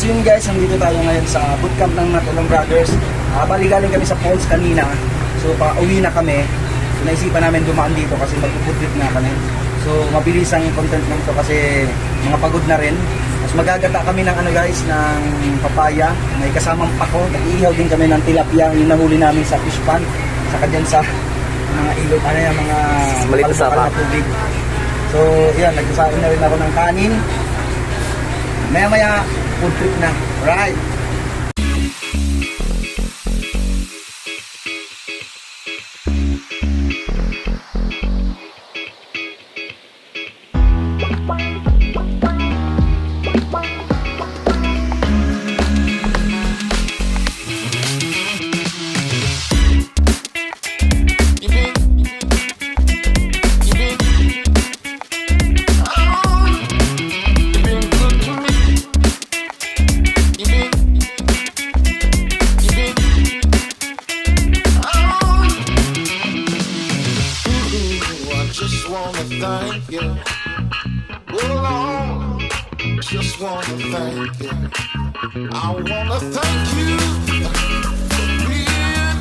So yun guys, nandito tayo ngayon sa bootcamp ng Natulan Brothers. Bali galing kami sa falls kanina. So pauwi na kami. So naisipan namin dumaan dito kasi mag-food trip nga kami. So mabilis ang content nito kasi mga pagod na rin. Tapos magagata kami ng ano guys, ng papaya. May kasamang pako. Nag-iihaw din kami ng tilapya. Yung nahuli namin sa fish pan. Saka dyan sa mga ilog, ano yan, mga malabokal na tubig. So yan, nagsasain na rin ako ng kanin. Maya-maya food trip na. Right. I wanna thank you for being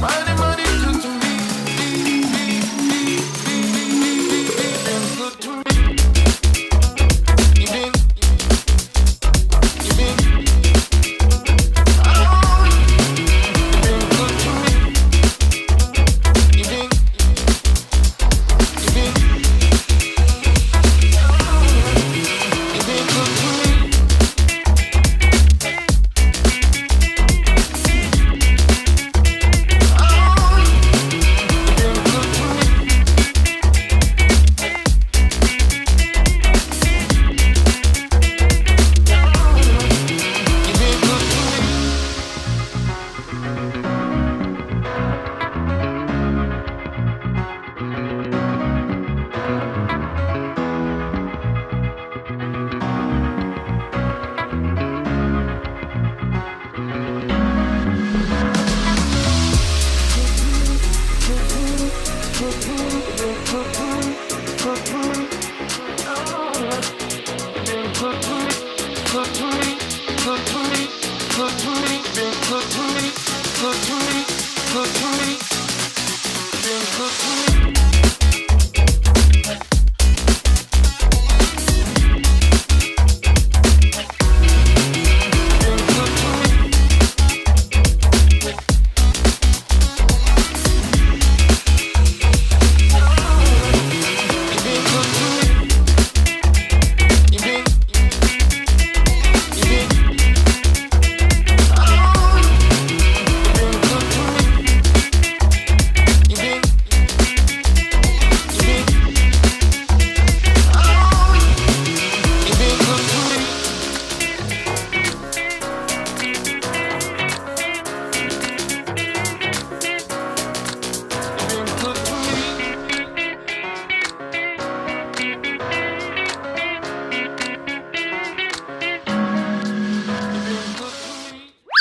mighty good to me. Been good to me. You've been oh, you've been good to me. You've been good to me.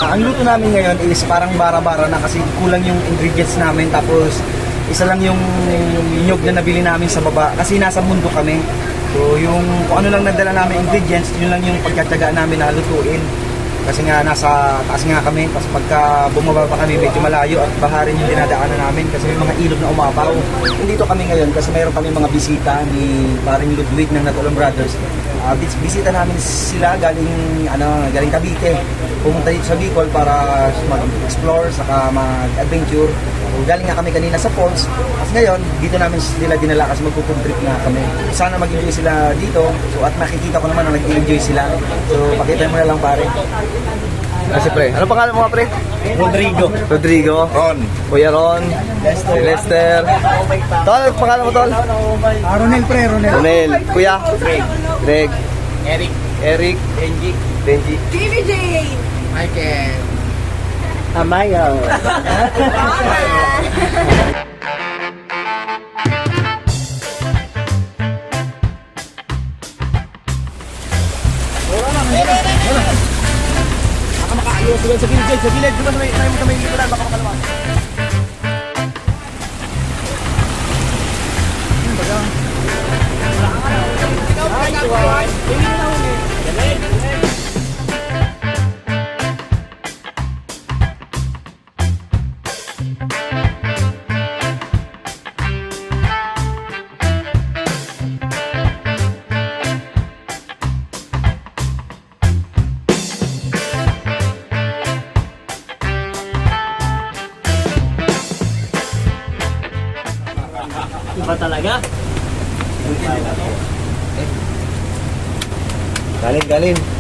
Ang luto namin ngayon is parang bara-bara na kasi kulang yung ingredients namin, tapos isa lang yung nyug na nabili namin sa baba kasi nasa mundo kami. So yung kung ano lang nadala namin ingredients, yun lang yung pagkatyagaan namin na lutuin. Kasi nga nasa taas nga kami, tapos pagka bumaba pa kami medyo malayo at baharin yung dinadaanan namin kasi may mga ilog na umapaw. Nandito kami ngayon kasi mayroon kami mga bisita ni paring Ludwig ng Natulan Brothers. Bisita namin sila galing Cavite. Pumunta dito sa Bicol para mag-explore saka mag-adventure. Galing nga kami kanina sa falls. At ngayon, dito namin sila dinala kasi magpo-food trip nga kami. Sana mag-enjoy sila dito. So at makikita ko naman na nag-enjoy sila. So pakita mo na lang pare. Kasi pre, ano pangalan mo nga pre? Rodrigo. Ron. Kuya Ron. Lester. Tol, ano pangalan mo tol? Ronel pre, Ronel. Ronel. Kuya? Greg. Eric. Benji. TVJ! Michael. Amayo. Sa gilid, di ba sa may limulan, baka makalaman. Iba talaga? Galing.